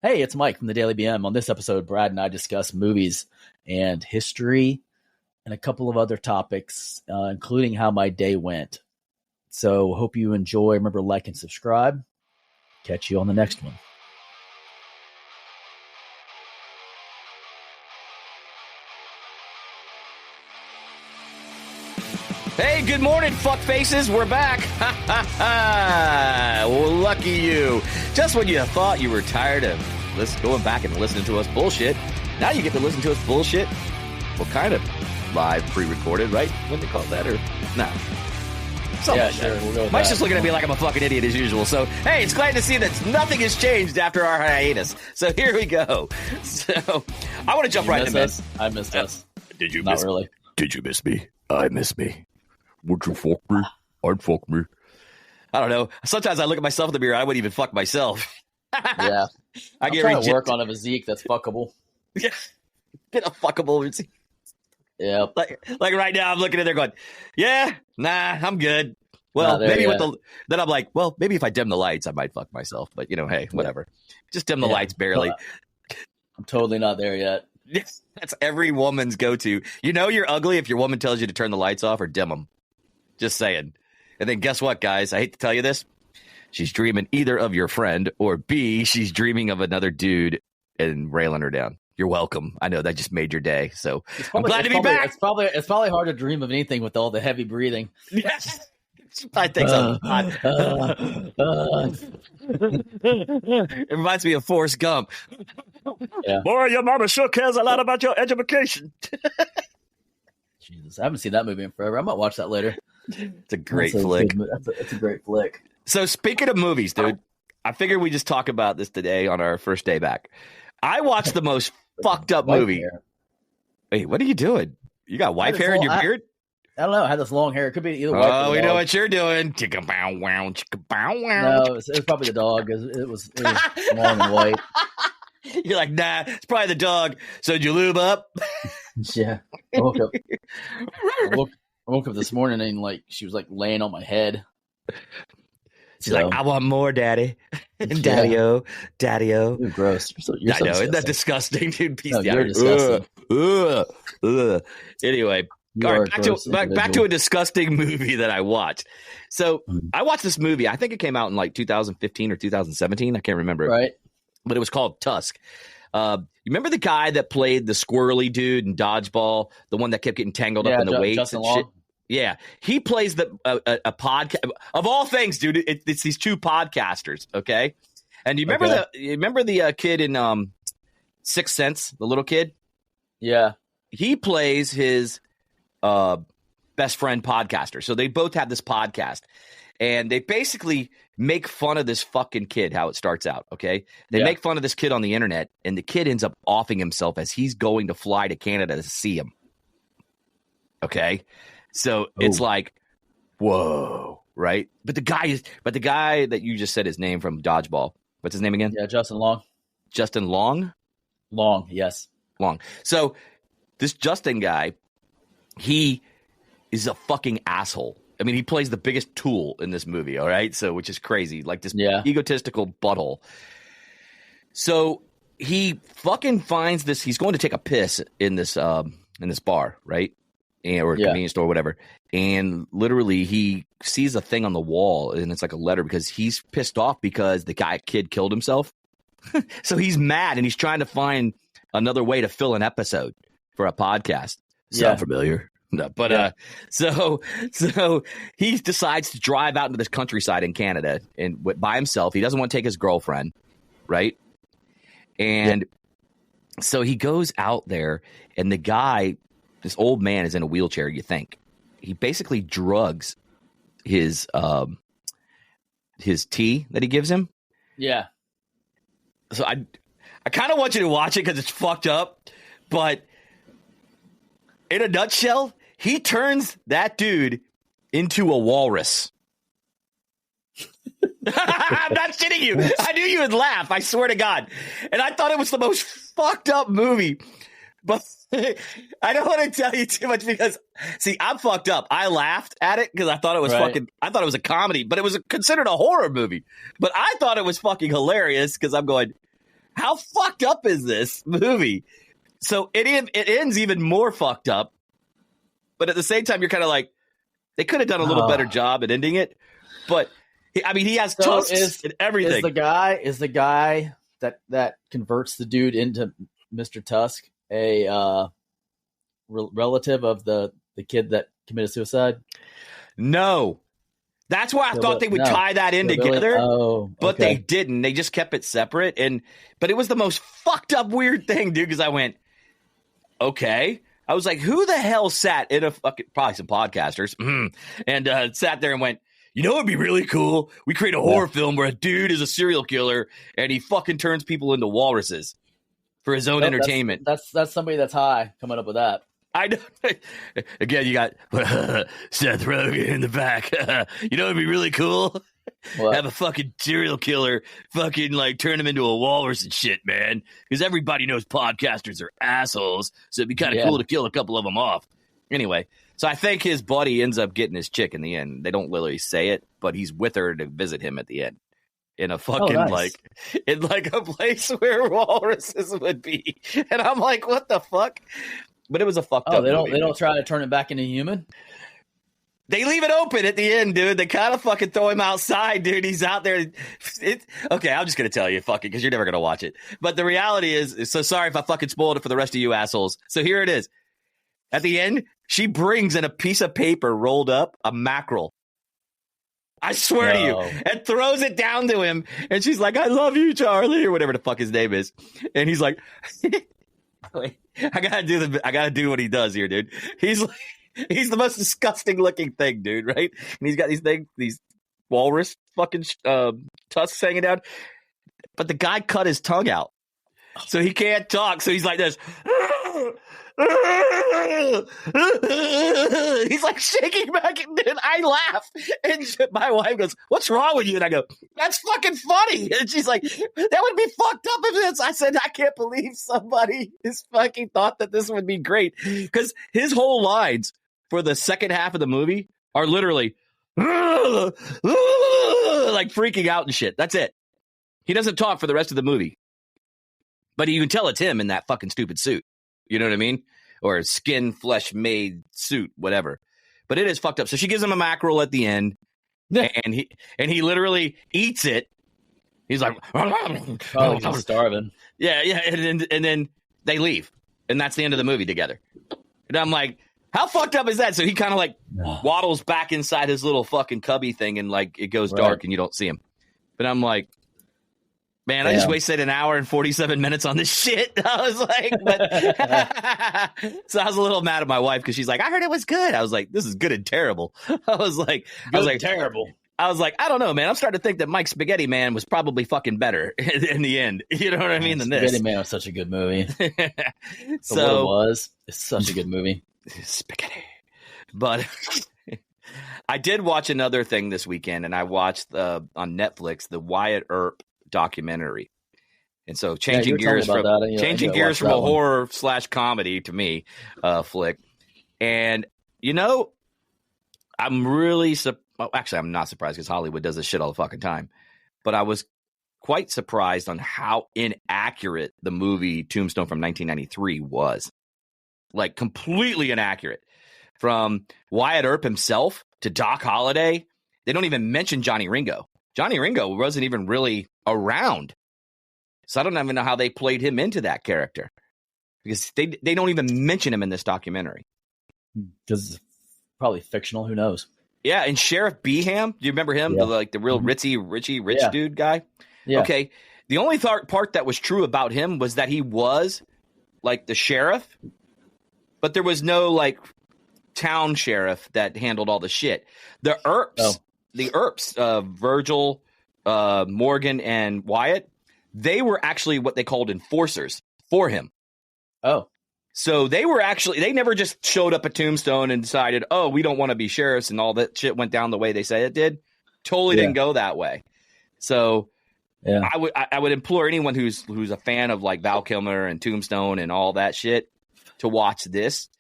Hey, it's Mike from the Daily BM. On this episode, Brad and I discuss movies and history and a couple of other topics, including how my day went. So hope you enjoy. Remember, like and subscribe. Catch you on the next one. Hey, good morning, fuck faces. We're back. Well, lucky you. Just when you thought you were tired of going back and listening to us bullshit, now you get to listen to us bullshit. Well, kind of live, pre-recorded, right? What do they call that? Or no? Yeah, sure. We'll Mike's just looking at me like I'm a fucking idiot as usual. So, hey, it's glad to see that nothing has changed after our hiatus. So here we go. So I want to jump right into this. I missed us. Did you Not miss really. me? Did you miss me? I miss me. Would you fuck me? I'd fuck me. I don't know. Sometimes I look at myself in the mirror. I wouldn't even fuck myself. Yeah. I I'm get trying to work on a physique that's fuckable. Yeah. Get a fuckable physique. Yeah. Like right now, I'm looking at there going, yeah, nah, I'm good. Well, Not there maybe yet. then I'm like, well, maybe if I dim the lights, I might fuck myself. But, hey, whatever. Just dim the lights barely. I'm totally not there yet. That's every woman's go-to. You know you're ugly if your woman tells you to turn the lights off or dim them. Just saying. And then guess what, guys? I hate to tell you this. She's dreaming either of your friend or B, she's dreaming of another dude and railing her down. You're welcome. I know that just made your day. So I'm glad to be back. It's probably hard to dream of anything with all the heavy breathing. Yes. I think so. It reminds me of Forrest Gump. Yeah. Boy, your mama sure cares a lot about your education. Jesus, I haven't seen that movie in forever. I might watch that later. It's a great flick. That's a great flick. So speaking of movies, dude, I figured we just talk about this today on our first day back. I watched the most fucked up movie. Hair. Wait, what are you doing? You got wife hair in your beard? I don't know. I had this long hair. It could be either. Oh, we know what you're doing. Chicka bow wow, chicka bow wow. No, it was probably the dog. It was long and white. You're like, nah, it's probably the dog. So did you lube up? Yeah. I woke up this morning and she was laying on my head. She's like, I want more, daddy. Daddy-o. Daddy-o. You're gross. You're I know. Isn't that disgusting, dude? Piece you're disgusting. Anyway, all right, back to a disgusting movie that I watched. So I watched this movie. I think it came out in 2015 or 2017. I can't remember. Right. But it was called Tusk. You remember the guy that played the squirrely dude in Dodgeball? The one that kept getting tangled up in the weights and shit? Yeah. He plays a podcast. Of all things, dude, it's these two podcasters, okay? And you remember the kid in Sixth Sense, the little kid? Yeah. He plays his best friend podcaster. So they both have this podcast. And they basically make fun of this fucking kid, how it starts out, okay? They make fun of this kid on the internet, and the kid ends up offing himself as he's going to fly to Canada to see him. Okay? So it's like, whoa, right? But the guy that you just said his name from Dodgeball, what's his name again? Yeah, Justin Long. Justin Long? Long, yes. Long. So this Justin guy, he is a fucking asshole. I mean, he plays the biggest tool in this movie, all right? So, which is crazy, like this egotistical butthole. So he fucking finds this. He's going to take a piss in this bar, right? Or a convenience store, or whatever. And literally, he sees a thing on the wall, and it's like a letter because he's pissed off because the kid killed himself. So he's mad, and he's trying to find another way to fill an episode for a podcast. Sound familiar? No, but so he decides to drive out into this countryside in Canada and by himself. He doesn't want to take his girlfriend, right? And so he goes out there, and the guy, this old man, is in a wheelchair. You think he basically drugs his tea that he gives him. Yeah. So I kind of want you to watch it because it's fucked up, but in a nutshell, he turns that dude into a walrus. I'm not shitting you. I knew you would laugh. I swear to God. And I thought it was the most fucked up movie. But I don't want to tell you too much because, see, I'm fucked up. I laughed at it because I thought it was I thought it was a comedy, but it was considered a horror movie. But I thought it was fucking hilarious because I'm going, how fucked up is this movie? So it ends even more fucked up. But at the same time, you're kind of like, they could have done a little better job at ending it. But I mean, he has tusks and everything. Is the guy that converts the dude into Mr. Tusk a relative of the kid that committed suicide? No. That's why I thought they would tie that in together. Oh, but they didn't. They just kept it separate. But it was the most fucked up weird thing, dude, because I went, okay. I was like, who the hell sat in probably some podcasters and sat there and went, you know, it'd be really cool. We create a horror film where a dude is a serial killer and he fucking turns people into walruses for his own entertainment. That's somebody that's high coming up with that. I know. Again, you got Seth Rogen in the back. You know, it'd be really cool. What? Have a fucking serial killer fucking like turn him into a walrus and shit, man. Because everybody knows podcasters are assholes. So it'd be kind of cool to kill a couple of them off. Anyway, so I think his buddy ends up getting his chick in the end. They don't literally say it, but he's with her to visit him at the end. In a fucking in like a place where walruses would be. And I'm like, what the fuck? But it was a fucked up movie. They don't try to turn it back into human? They leave it open at the end, dude. They kind of fucking throw him outside, dude. He's out there. Okay, I'm just going to tell you, fucking, because you're never going to watch it. But the reality is, so sorry if I fucking spoiled it for the rest of you assholes. So here it is. At the end, she brings in a piece of paper rolled up a mackerel. I swear to you. And throws it down to him. And she's like, I love you, Charlie, or whatever the fuck his name is. And he's like... Wait, I gotta do what he does here, dude. He's the most disgusting looking thing, dude, right? And he's got these walrus fucking tusks hanging down. But the guy cut his tongue out, so he can't talk. So he's like this. He's like shaking back, and I laugh. And my wife goes, "What's wrong with you?" And I go, "That's fucking funny." And she's like, "That would be fucked up if this." I said, "I can't believe somebody is fucking thought that this would be great," because his whole lines for the second half of the movie are literally like freaking out and shit. That's it. He doesn't talk for the rest of the movie, but you can tell it's him in that fucking stupid suit. You know what I mean? Or skin, flesh made suit, whatever. But it is fucked up. So she gives him a mackerel at the end, and he literally eats it. He's like, probably just starving. Yeah, and then they leave, and that's the end of the movie together. And I'm like, how fucked up is that? So he kind of like waddles back inside his little fucking cubby thing, and like it goes dark, and you don't see him. But I'm like, man, I just wasted an hour and 47 minutes on this shit. I was like, so I was a little mad at my wife because she's like, I heard it was good. I was like, this is good and terrible. I was like, terrible. I was like, I don't know, man. I'm starting to think that Mike Spaghetti Man was probably fucking better in the end. You know what I mean? Than this. Spaghetti Man was such a good movie. It's such a good movie. Spaghetti. But I did watch another thing this weekend, and I watched on Netflix the Wyatt Earp documentary. And so changing gears from a horror / comedy to me flick. And you know, I'm really actually I'm not surprised because Hollywood does this shit all the fucking time. But I was quite surprised on how inaccurate the movie Tombstone from 1993 was. Like completely inaccurate. From Wyatt Earp himself to Doc Holliday. They don't even mention Johnny Ringo. Johnny Ringo wasn't even really around. So I don't even know how they played him into that character. Because they don't even mention him in this documentary. Because it's probably fictional. Who knows? Yeah, and Sheriff Beeham, do you remember him? Yeah. The real rich dude guy? Yeah. Okay. The only part that was true about him was that he was like the sheriff, but there was no like town sheriff that handled all the shit. The Earps, Virgil, Morgan, and Wyatt, they were actually what they called enforcers for him. Oh. So they never just showed up at Tombstone and decided, oh, we don't want to be sheriffs, and all that shit went down the way they say it did. Totally didn't go that way. So I would implore anyone who's a fan of like Val Kilmer and Tombstone and all that shit to watch this,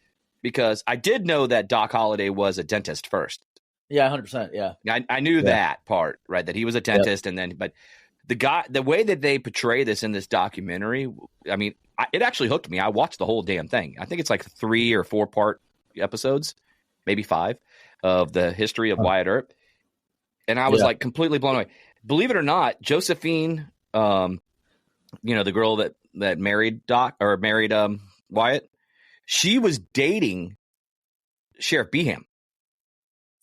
because I did know that Doc Holliday was a dentist first. Yeah, 100%. Yeah, I knew that part, right? That he was a dentist, and then but the way that they portray this in this documentary, I mean, it actually hooked me. I watched the whole damn thing. I think it's like 3 or 4 part episodes, maybe 5, of the history of Wyatt Earp. And I was like completely blown away. Believe it or not, Josephine, the girl that married Wyatt, she was dating Sheriff Beeham.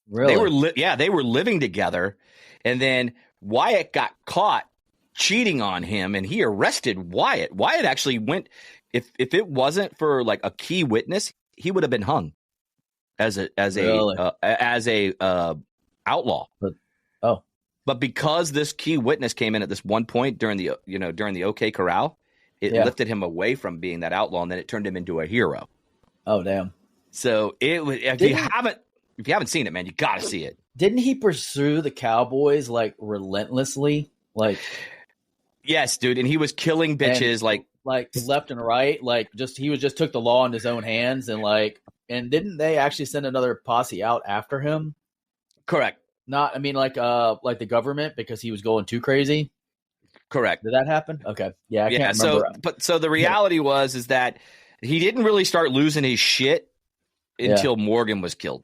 Really? They were living together, and then Wyatt got caught cheating on him, and he arrested Wyatt. Wyatt actually went. If it wasn't for like a key witness, he would have been hung as a outlaw. But because this key witness came in at this one point during the OK Corral, it lifted him away from being that outlaw, and then it turned him into a hero. Oh, damn. So if you haven't seen it, man, you got to see it. Didn't he pursue the cowboys like relentlessly? Like, yes, dude, and he was killing bitches like left and right. Like, he just took the law in his own hands, and didn't they actually send another posse out after him? Correct. Not, I mean, like the government, because he was going too crazy. Correct. Did that happen? Okay. Yeah. I can't remember. So the reality is that he didn't really start losing his shit until Morgan was killed.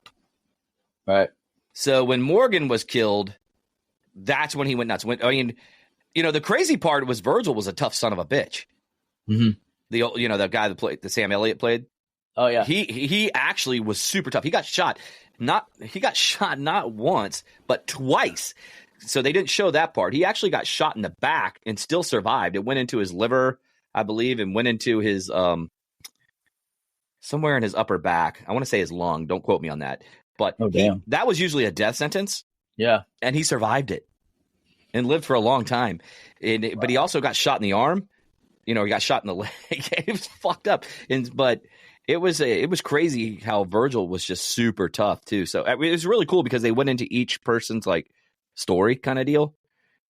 Right. So when Morgan was killed, that's when he went nuts. The crazy part was Virgil was a tough son of a bitch. Mm-hmm. The guy that Sam Elliott played. Oh yeah. He actually was super tough. He got shot not once, but twice. So they didn't show that part. He actually got shot in the back and still survived. It went into his liver, I believe, and went into his somewhere in his upper back. I want to say his lung. Don't quote me on that. But that was usually a death sentence. Yeah. And he survived it and lived for a long time. But he also got shot in the arm. He got shot in the leg. It was fucked up. But it was crazy how Virgil was just super tough too. So it was really cool because they went into each person's like story kind of deal.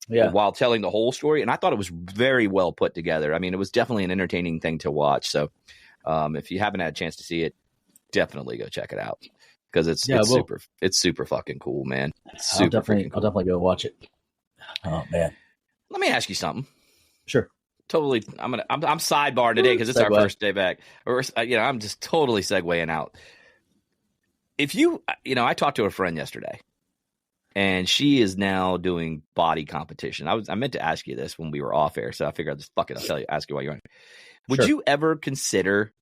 Yeah. While telling the whole story. And I thought it was very well put together. I mean, it was definitely an entertaining thing to watch. So if you haven't had a chance to see it, definitely go check it out. Because it's super fucking cool, man. I'll definitely go watch it. Oh man. Let me ask you something. Sure. Totally. I'm sidebar today because it's our first day back. I'm just totally segueing out. If I talked to a friend yesterday, and she is now doing body competition. I meant to ask you this when we were off air, so I figured I'll ask you while you're on. Would you ever consider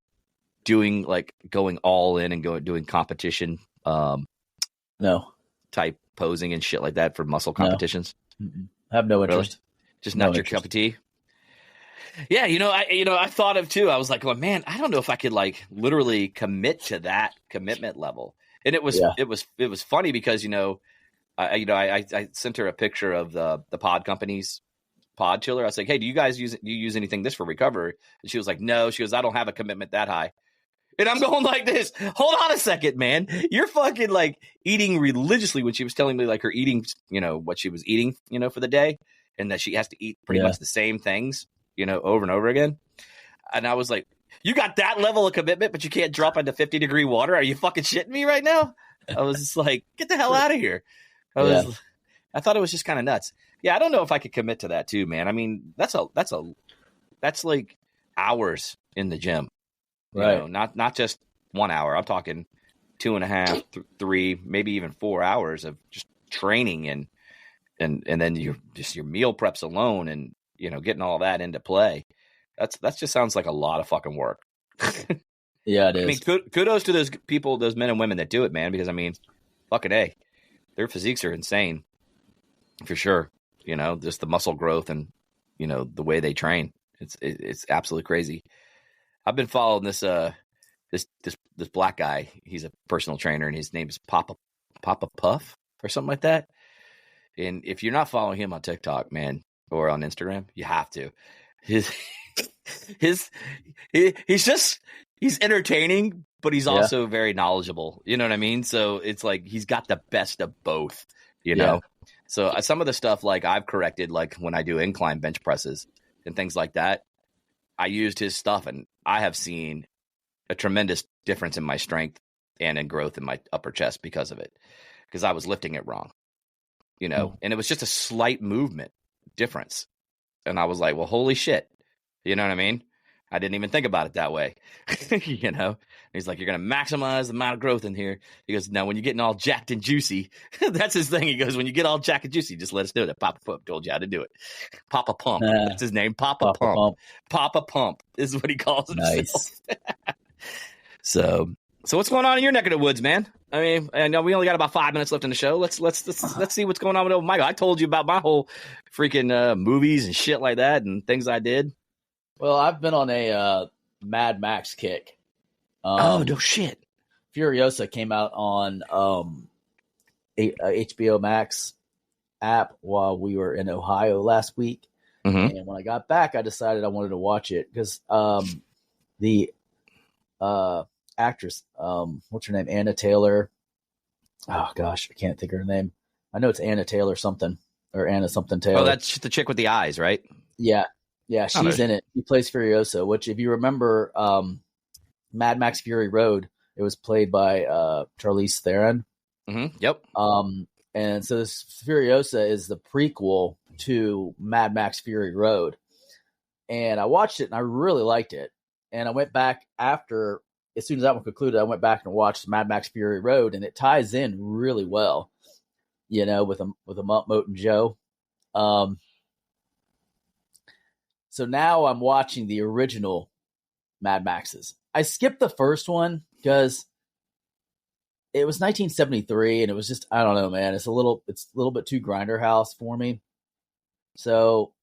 doing going all in and doing competition? No. Type posing and shit like that for muscle competitions. No. I have no interest. Really? Just not your cup of tea. Yeah, I thought of too. I was like, well, man, I don't know if I could literally commit to that commitment level. And it was funny because I sent her a picture of the pod company's pod chiller. I was like, hey, do you guys use anything this for recovery? And she was like, no. She goes, I don't have a commitment that high. And I'm going like this. Hold on a second, man. You're fucking eating religiously when she was telling me her eating, what she was eating, for the day, and that she has to eat pretty much the same things, over and over again. And I was like, you got that level of commitment, but you can't drop into 50-degree water? Are you fucking shitting me right now? I was just like, get the hell out of here. I thought it was just kind of nuts. Yeah, I don't know if I could commit to that too, man. I mean, that's like hours in the gym. Right. Not just 1 hour. I'm talking 2.5, 3, maybe even 4 hours of just training and then your meal preps alone and getting all that into play. That just sounds like a lot of fucking work. Yeah, it is. I mean, kudos to those people, those men and women that do it, man. Because I mean, fucking A, their physiques are insane, for sure. Just the muscle growth and the way they train. It's absolutely crazy. I've been following this black guy. He's a personal trainer, and his name is Papa Puff or something like that. And if you're not following him on TikTok, man, or on Instagram, you have to. He's entertaining, but he's also very knowledgeable. You know what I mean? So it's like he's got the best of both. So some of the stuff I've corrected, when I do incline bench presses and things like that, I used his stuff, and I have seen a tremendous difference in my strength and in growth in my upper chest because of it, because I was lifting it wrong, and it was just a slight movement difference, And I was like, well, holy shit. You know what I mean? I didn't even think about it that way. You know? And he's like, you're going to maximize the amount of growth in here. He goes, now, when you're getting all jacked and juicy, that's his thing. He goes, when you get all jacked and juicy, just let us do it. Papa Pump told you how to do it. Papa Pump. That's his name. Papa Pump. Papa Pump is what he calls himself. Nice. So what's going on in your neck of the woods, man? I mean, I know we only got about 5 minutes left in the show. Let's see what's going on with old Michael. I told you about my whole freaking movies and shit like that and things I did. Well, I've been on a Mad Max kick. Oh, no shit. Furiosa came out on HBO Max app while we were in Ohio last week. Mm-hmm. And when I got back, I decided I wanted to watch it because the actress, what's her name? Anna Taylor. Oh, gosh, I can't think of her name. I know it's Anna Taylor something or Anna something Taylor. Oh, that's the chick with the eyes, right? Yeah. Yeah, she's in it. She plays Furiosa, which if you remember Mad Max Fury Road, it was played by Charlize Theron. Mm-hmm. Yep. And so this Furiosa is the prequel to Mad Max Fury Road. And I watched it and I really liked it. And I went back after, as soon as that one concluded, I went back and watched Mad Max Fury Road, and it ties in really well, you know, with a Moat and Joe. So now I'm watching the original Mad Maxes. I skipped the first one because it was 1973, and it was just, I don't know, man. It's a little bit too Grindhouse for me. So,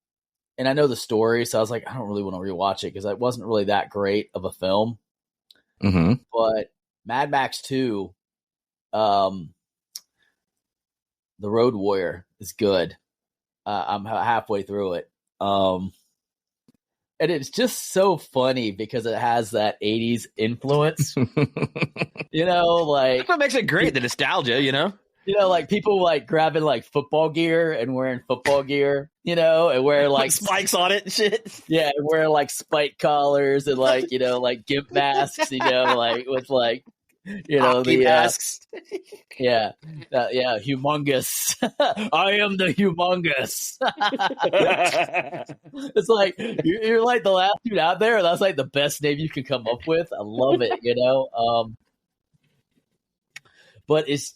and I know the story, so I was like, I don't really want to rewatch it because it wasn't really that great of a film. Mm-hmm. But Mad Max 2, The Road Warrior is good. I'm halfway through it. And it's just so funny because it has that 80s influence. You know, like... That's what makes it great, the nostalgia, you know? You know, like people like grabbing like football gear and wearing football gear, you know, and wearing like spikes on it and shit. Yeah, and wearing like spike collars and like, you know, like gimp masks, you know, like with like, you know, hockey the masks. Yeah, humongous. I am the humongous. It's like you're like the last dude out there. That's like the best name you can come up with. I love it, you know. But it's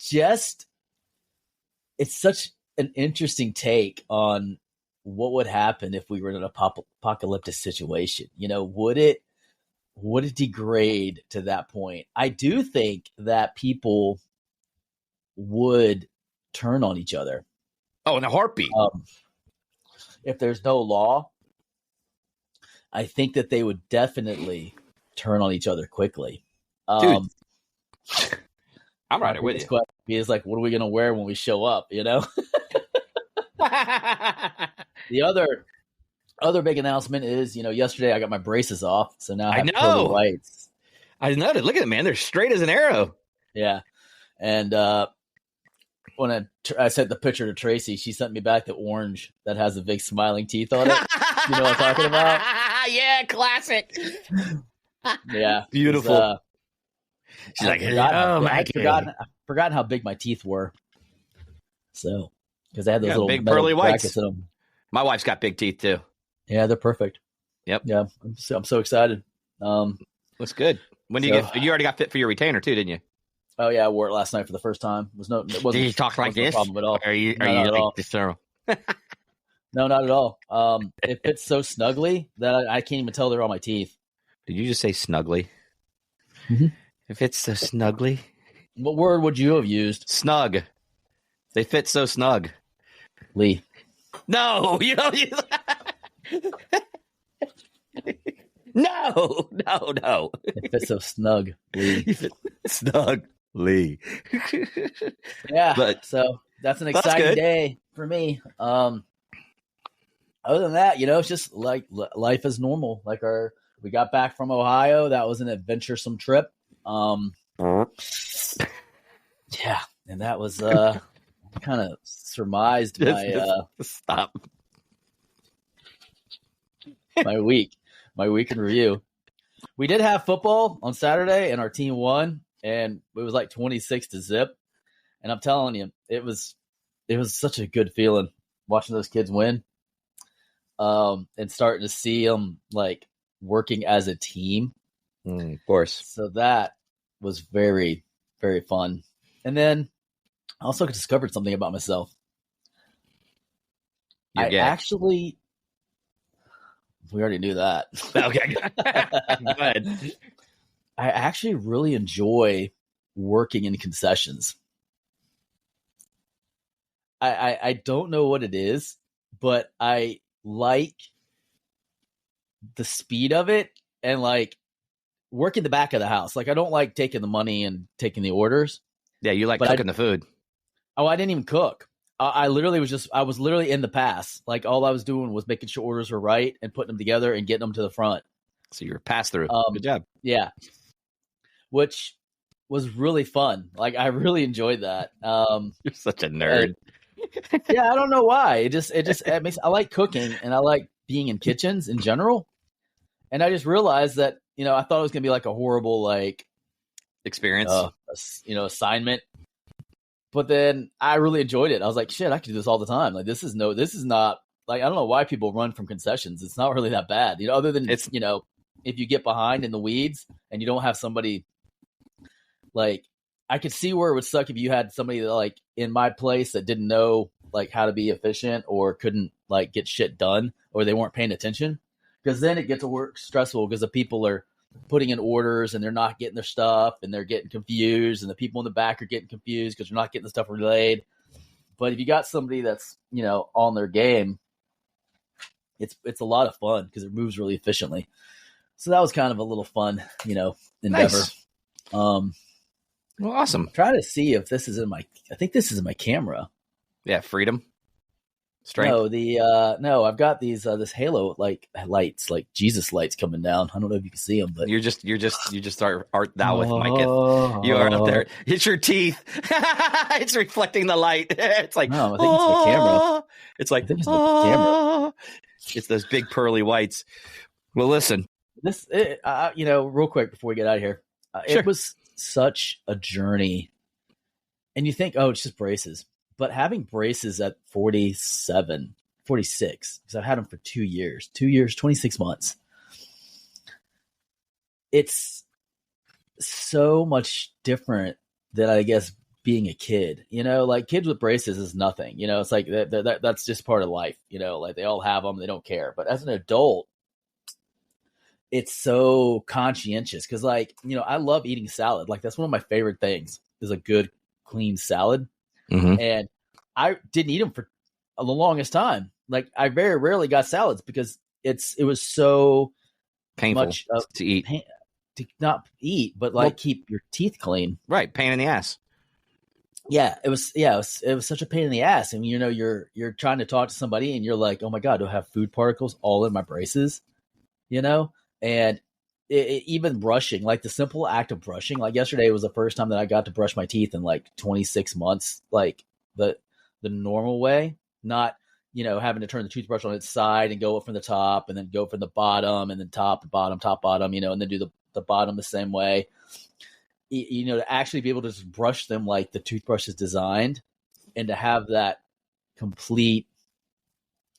such an interesting take on what would happen if we were in an apocalyptic situation. You know, would it degrade to that point? I do think that people would turn on each other. Oh, in a heartbeat. If there's no law, I think that they would definitely turn on each other quickly. Dude, I'm right there with you. Is like, what are we going to wear when we show up? You know. The other big announcement is, you know, yesterday I got my braces off, so now I have pearly whites. I noticed. Look at it, man. They're straight as an arrow. Yeah. And when I sent the picture to Tracy, she sent me back the orange that has the big smiling teeth on it. You know what I'm talking about? Yeah, classic. Yeah. Beautiful. She's like, I've forgotten how big my teeth were. So, because they had those little big pearly whites in them. My wife's got big teeth too. Yeah, they're perfect. Yep. Yeah, I'm so excited. Looks good. When do you get? You already got fit for your retainer too, didn't you? Oh yeah, I wore it last night for the first time. It wasn't. Did you talk like this? Problem at all. Are you like this? No, not at all. It fits so snugly that I can't even tell they're on my teeth. Did you just say snugly? Mm-hmm. It fits so snugly. What word would you have used? Snug. They fit so snug. Lee. No, you don't use No. It fits so snug, Lee. Snug, Lee. Yeah, so that's an exciting day for me. Other than that, you know, it's just like life is normal. Like we got back from Ohio. That was an adventuresome trip. Yeah, and that was kind of surmised stop my week in review. We did have football on Saturday, and our team won, and it was like 26-0. And I'm telling you, it was such a good feeling watching those kids win. and starting to see them like working as a team. Of course. So that was very, very fun. And then I also discovered something about myself. You're gay. Actually, we already knew that. Okay. Go ahead. I actually really enjoy working in concessions. I don't know what it is, but I like the speed of it and like working the back of the house. Like I don't like taking the money and taking the orders. Yeah, you like cooking the food. Oh, I didn't even cook. I was literally in the pass. Like all I was doing was making sure orders were right and putting them together and getting them to the front. So you're a pass through. Good job. Yeah. Which was really fun. Like I really enjoyed that. You're such a nerd. Yeah, I don't know why. It makes I like cooking and I like being in kitchens in general. And I just realized that, I thought it was gonna be like a horrible like experience, assignment. But then I really enjoyed it. I was like, shit, I could do this all the time. Like this is not like I don't know why people run from concessions. It's not really that bad. Other than it's if you get behind in the weeds and you don't have somebody like I could see where it would suck if you had somebody that, like in my place that didn't know like how to be efficient or couldn't like get shit done or they weren't paying attention. Because then it gets to work stressful because the people are putting in orders and they're not getting their stuff and they're getting confused and the people in the back are getting confused because they're not getting the stuff relayed. But if you got somebody that's, on their game, it's a lot of fun because it moves really efficiently. So that was kind of a little fun, endeavor. Nice. Well, awesome. I'm trying to see if this is I think this is in my camera. Yeah. Freedom. Strength. No, I've got these this halo like lights, like Jesus lights coming down. I don't know if you can see them, but you just art thou with my gift. You are up there. It's your teeth. It's reflecting the light. It's like no, I think it's my camera. It's like I think it's the camera. It's those big pearly whites. Well, listen. Real quick before we get out of here, sure. It was such a journey, and you think, oh, it's just braces. But having braces at 47, 46, because I've had them for 2 years, 26 months. It's so much different than, I guess, being a kid. Like kids with braces is nothing. It's like that's just part of life. Like they all have them. They don't care. But as an adult, it's so conscientious because, like, I love eating salad. Like that's one of my favorite things is a good, clean salad. Mm-hmm. And I didn't eat them for the longest time. Like I very rarely got salads because it was so painful much to eat, to not eat, but like keep your teeth clean. Right, pain in the ass. Yeah, it was such a pain in the ass. And you're trying to talk to somebody and you're like, oh my god, do I have food particles all in my braces? And even brushing, like the simple act of brushing, like yesterday was the first time that I got to brush my teeth in like 26 months, like the normal way, not, having to turn the toothbrush on its side and go up from the top and then go from the bottom and then top, bottom, and then do the bottom the same way, to actually be able to just brush them like the toothbrush is designed and to have that complete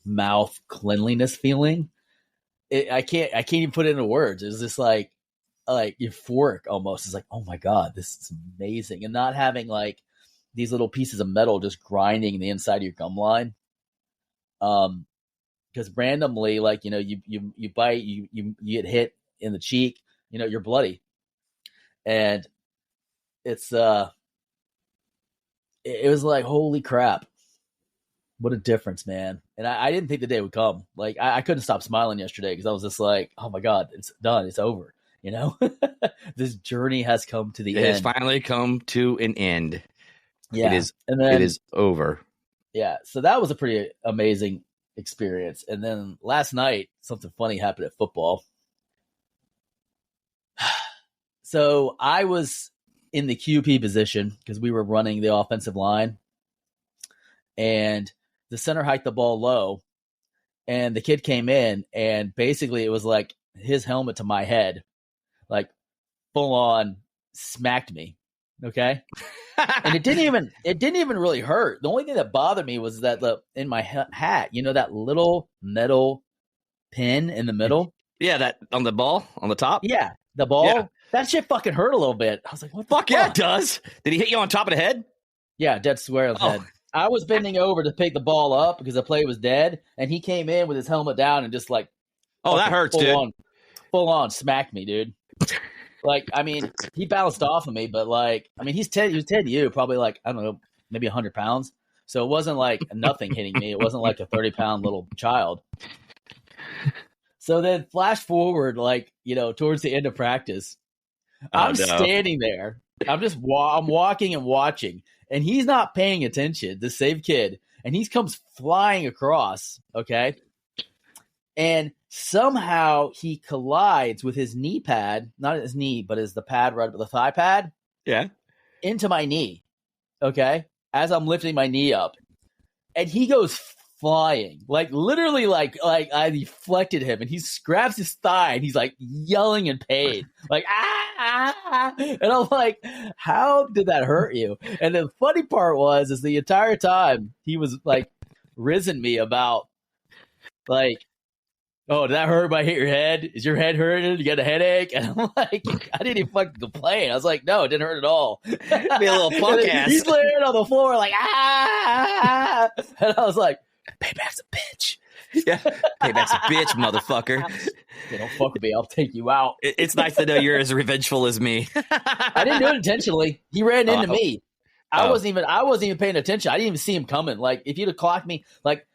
mouth cleanliness feeling. I can't even put it into words. It's just like euphoric almost. It's like, oh my god, this is amazing. And not having like these little pieces of metal just grinding the inside of your gum line. Because randomly, like, you bite, you get hit in the cheek, you're bloody. And it's it was like, holy crap. What a difference, man. And I didn't think the day would come. Like, I couldn't stop smiling yesterday because I was just like, oh my God, it's done. It's over. This journey has come to the end. It has finally come to an end. Yeah. It is over. Yeah. So that was a pretty amazing experience. And then last night, something funny happened at football. So I was in the QP position because we were running the offensive line. And the center hiked the ball low, and the kid came in, and basically it was like his helmet to my head, like full on smacked me. Okay. And it didn't even really hurt. The only thing that bothered me was that in my hat, that little metal pin in the middle. Yeah, that on the ball on the top. Yeah, the ball. Yeah. That shit fucking hurt a little bit. I was like, what the fuck? Yeah, it does. Did he hit you on top of the head? Yeah, dead square of the head. I was bending over to pick the ball up because the play was dead, and he came in with his helmet down and just like, that hurts, dude. Full on smacked me, dude. Like, I mean, he bounced off of me, but like, I mean, he was 10 to you, probably like, I don't know, maybe 100 pounds. So it wasn't like nothing hitting me. It wasn't like a 30-pound little child. So then flash forward, like, towards the end of practice, I'm standing there. I'm walking and watching, and he's not paying attention, the same kid, and he comes flying across, okay? And somehow he collides with his knee pad, not his knee, but the pad, right, the thigh pad. Yeah. Into my knee, okay? As I'm lifting my knee up. And he goes flying, like literally like I deflected him, and he grabs his thigh, and he's like yelling in pain, like, ah! And I'm like, how did that hurt you? And the funny part is the entire time he was like rizzing me about like, oh, did that hurt if I hit your head? Is your head hurting? You got a headache? And I'm like, I didn't even fucking complain. I was like, no, it didn't hurt at all. Be a little punk ass. He's laying on the floor like, ah! And I was like, payback's a bitch. Yeah, payback's a bitch, motherfucker. Don't fuck with me. I'll take you out. It's nice to know you're as revengeful as me. I didn't do it intentionally. He ran into me. I wasn't even paying attention. I didn't even see him coming. Like, if you'd have clocked me, like,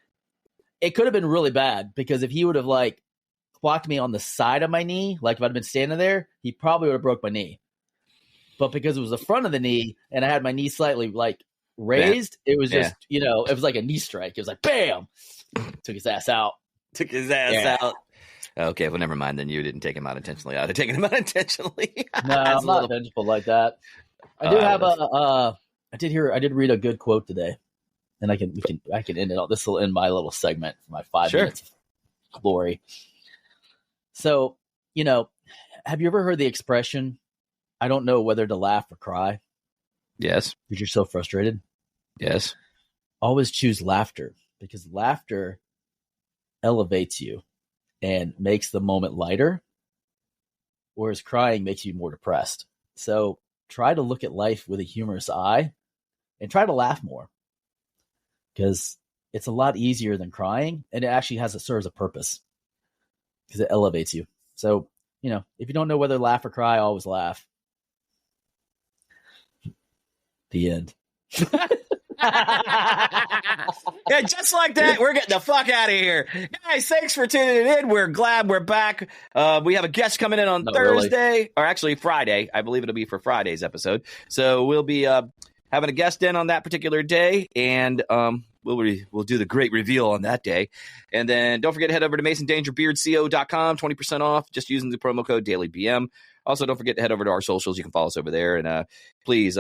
it could have been really bad, because if he would have like clocked me on the side of my knee, like if I'd been standing there, he probably would have broke my knee. But because it was the front of the knee and I had my knee slightly like raised, it was just, it was like a knee strike. It was like, bam, took his ass out. Out. Okay, well, never mind. Then you didn't take him out intentionally. I'd have taken him out intentionally. No, I'm not vengeful like that. I do have I did read a good quote today. And I can end it all. This will end my little segment, my 5 minutes of glory. So, have you ever heard the expression, I don't know whether to laugh or cry? Yes. Because you're so frustrated? Yes. Always choose laughter, because laughter elevates you and makes the moment lighter, whereas crying makes you more depressed. So try to look at life with a humorous eye and try to laugh more, because it's a lot easier than crying, and it actually serves a purpose, because it elevates you. So, if you don't know whether to laugh or cry, always laugh. The end. Yeah, just like that, we're getting the fuck out of here. Guys, thanks for tuning in. We're glad we're back. We have a guest coming in on Thursday, or actually Friday. I believe it'll be for Friday's episode. So we'll be having a guest in on that particular day, and we'll do the great reveal on that day. And then don't forget to head over to MasonDangerBeardCO.com, 20% off, just using the promo code DailyBM. Also, don't forget to head over to our socials. You can follow us over there. And please,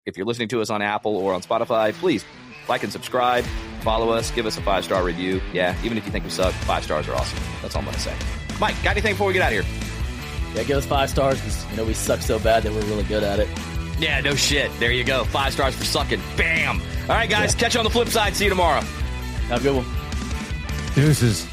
if you're listening to us on Apple or on Spotify, please like and subscribe, follow us, give us a 5-star review. Yeah, even if you think we suck, 5 stars are awesome. That's all I'm going to say. Mike, got anything before we get out of here? Yeah, give us 5 stars, because we suck so bad that we're really good at it. Yeah, no shit. There you go. 5 stars for sucking. Bam. All right, guys, catch you on the flip side. See you tomorrow. Have a good one. Deuces.